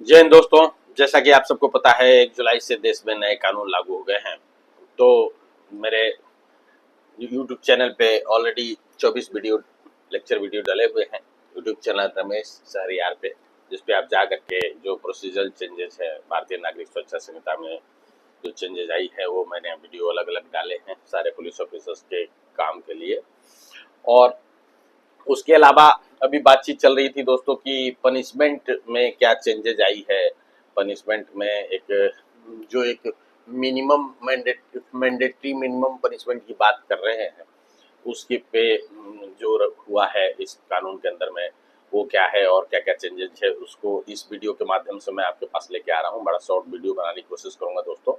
जय हिंद दोस्तों। जैसा कि आप सबको पता है 1 जुलाई से देश में नए कानून लागू हो गए हैं। तो मेरे YouTube चैनल पे ऑलरेडी 24 लेक्चर वीडियो डले हुए हैं। YouTube चैनल रमेश सहरियार पे, जिस पे आप जा करके जो प्रोसीजरल चेंजेस है भारतीय नागरिक सुरक्षा संहिता में जो चेंजेस आई है वो मैंने वीडियो अलग अलग डाले हैं सारे पुलिस ऑफिसर्स के काम के लिए। और उसके अलावा अभी बातचीत चल रही थी दोस्तों कि पनिशमेंट में क्या चेंजेज आई है। पनिशमेंट में एक मिनिमम मैंडेटरी मिनिमम पनिशमेंट की बात कर रहे हैं, उसके पे जो हुआ है इस कानून के अंदर में वो क्या है और क्या क्या चेंजेस है, उसको इस वीडियो के माध्यम से मैं आपके पास लेके आ रहा हूँ। बड़ा शॉर्ट वीडियो बनाने की कोशिश करूंगा दोस्तों,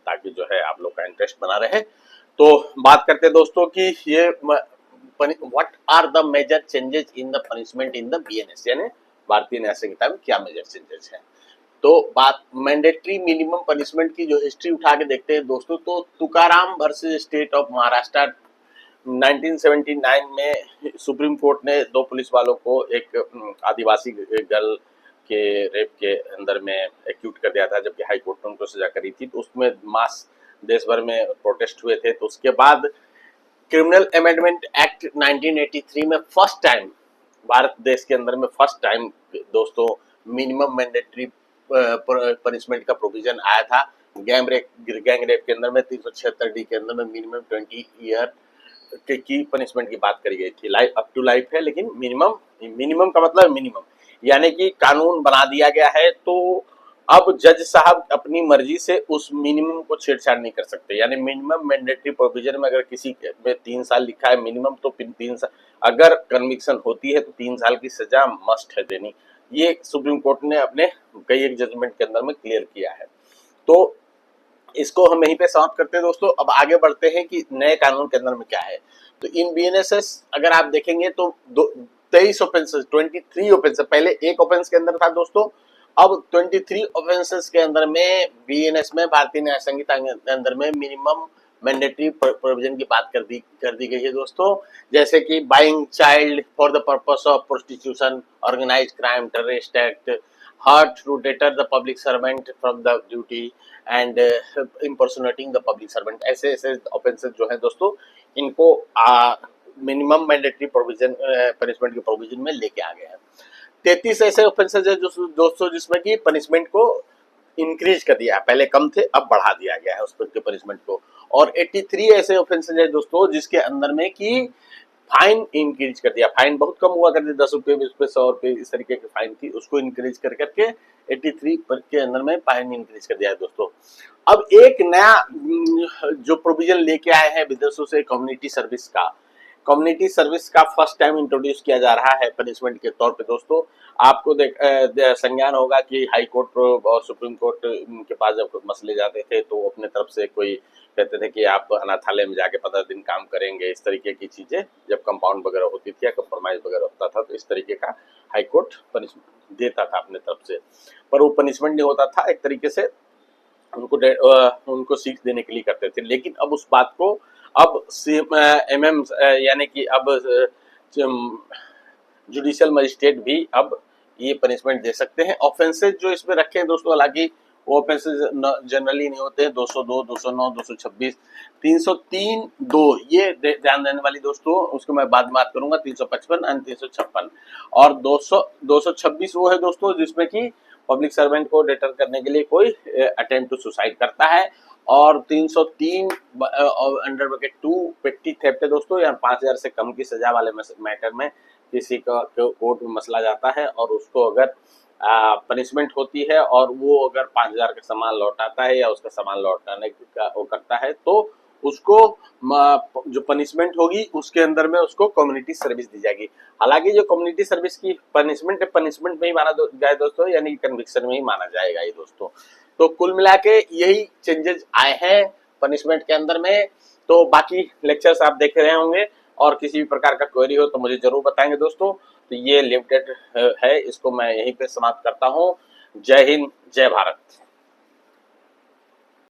ताकि जो है आप लोग का इंटरेस्ट बना रहे। तो बात करते हैं दोस्तों कि ये what are the major changes in the punishment in the BNS, यानी भारतीय न्याय संहिता में क्या मेजर चेंजेस हैं। तो बात मैंडेटरी मिनिमम पनिशमेंट की जो हिस्ट्री उठा के देखते हैं दोस्तों, तो Tukaram versus state of Maharashtra 1979 में सुप्रीम कोर्ट ने 2 पुलिस वालों को एक आदिवासी गर्ल के रेप के अंदर में एक्यूट कर दिया था, जबकि हाई कोर्ट ने उनको सजा करी थी। तो उसमें मास देश भर में प्रोटेस्ट हुए थे। तो उसके बाद क्रिमिनल अमेंडमेंट एक्ट 1983 में फर्स्ट टाइम भारत देश के अंदर में फर्स्ट टाइम दोस्तों मिनिमम मैंडेटरी पनिशमेंट का प्रोविजन आया था। गैंग रेप के अंदर में 376 डी के अंदर में मिनिमम 20 ईयर की पनिशमेंट की बात करी गई थी। लाइफ अप टू लाइफ है, लेकिन मिनिमम का मतलब मिनिमम, यानी कि कानून बना दिया गया है तो अब जज साहब अपनी मर्जी से उस मिनिमम को छेड़छाड़ नहीं कर सकते। यानी मिनिमम मैंडेटरी प्रोविजन में अगर किसी में 3 साल लिखा है मिनिमम, तो 3 साल अगर कन्विक्शन होती है तो 3 साल की सजा मस्ट है देनी। ये सुप्रीम कोर्ट ने अपने कई एक जजमेंट के अंदर में क्लियर किया है। तो इसको हम यहीं पे समाप्त करते हैं दोस्तों। अब आगे बढ़ते हैं कि नए कानून के अंदर में क्या है। तो इन बीएनएसएस अगर आप देखेंगे तो 23 ऑफेंसेस, 23 ऑफेंसेस, पहले एक ऑफेंस के अंदर था दोस्तों, अब 23 ऑफेंसेस के अंदर में बीएनएस में भारतीय न्याय संहिता के अंदर में मिनिमम मैंडेटरी प्रोविजन की बात कर दी गई है दोस्तों। जैसे कि buying child for the purpose of prostitution, organised crime, terrorist act, hurt to deter the public servant from the duty and impersonating the public servant, ऐसे ऐसे ऑफेंसेस जो है दोस्तों, इनको मिनिमम मैंडेटरी प्रोविजन पनिशमेंट के प्रोविजन में लेके आ गए हैं। 33 ऐसे ऑफेंसेस है जो दोस्तों जिसमें कि पनिशमेंट को इंक्रीज कर दिया है, पहले कम थे अब बढ़ा दिया गया है उस पर के पनिशमेंट को। और 83 ऐसे ऑफेंसेस है दोस्तों जिसके अंदर में कि फाइन इंक्रीज कर दिया। फाइन बहुत कम हुआ करती, 10 रुपये, 20 रुपये, 100 रुपये, इस तरीके की फाइन थी, उसको इंक्रीज कर करके 83 पर के अंदर में फाइन इंक्रीज कर दिया है दोस्तों। अब एक नया जो प्रोविजन लेके आए हैं विदेशों से, कम्युनिटी सर्विस का फर्स्ट टाइम इंट्रोड्यूस किया जा रहा है पनिशमेंट के तौर पे दोस्तों। आपको संज्ञान होगा कि हाई कोर्ट और सुप्रीम कोर्ट के पास जब मसले जाते थे तो अपने तरफ से कोई कहते थे कि आप अनाथालय में जाके 15 दिन काम करेंगे, इस तरीके की चीजें जब कंपाउंड वगैरह होती थी या कंप्रोमाइज वगैरह होता था, तो इस तरीके का हाई कोर्ट पनिशमेंट देता था अपने तरफ से। पर वो पनिशमेंट नहीं होता था, एक तरीके से उनको सीख देने के लिए करते थे। लेकिन अब उस बात को अब एमएम यानी कि अब जुडिशियल मजिस्ट्रेट भी अब ये पनिशमेंट दे सकते हैं। ऑफेंसेस जो इसमें रखे हैं दोस्तों, हालांकि वो ऑफेंसेस जनरली नहीं होते हैं। 202, 209, 226, 303 2 ये ध्यान देने वाली दोस्तों, उसको मैं बाद में बात करूंगा। 355 और 356 और 226 वो है दोस्तों जिसमें कि पब्लिक सर्वेंट को डिटर करने के लिए कोई अटेम्प्ट टू सुसाइड करता है। और 303 अंडर ब्रैकेट 2 पेटी थेफ्ट है दोस्तों, या 5000 से कम की सजा वाले मैटर में किसी का कोर्ट में मसला जाता है और उसको अगर पनिशमेंट होती है और वो अगर 5000 का सामान लौटाता है या उसका सामान लौटाने का वो करता है, तो उसको जो पनिशमेंट होगी उसके अंदर में उसको कम्युनिटी सर्विस दी जाएगी। हालांकि जो कम्युनिटी सर्विस की पनिशमेंट है, पनिशमेंट में ही माना जाए दोस्तों, यानी कन्विक्शन में ही माना जाएगा ये दोस्तों। तो कुल मिला के यही चेंजेस आए हैं पनिशमेंट के अंदर में। तो बाकी लेक्चर्स आप देख रहे होंगे और किसी भी प्रकार का क्वेरी हो तो मुझे जरूर बताएंगे दोस्तों। तो ये लिमिटेड है, इसको मैं यहीं पे समाप्त करता हूँ। जय हिंद, जय भारत।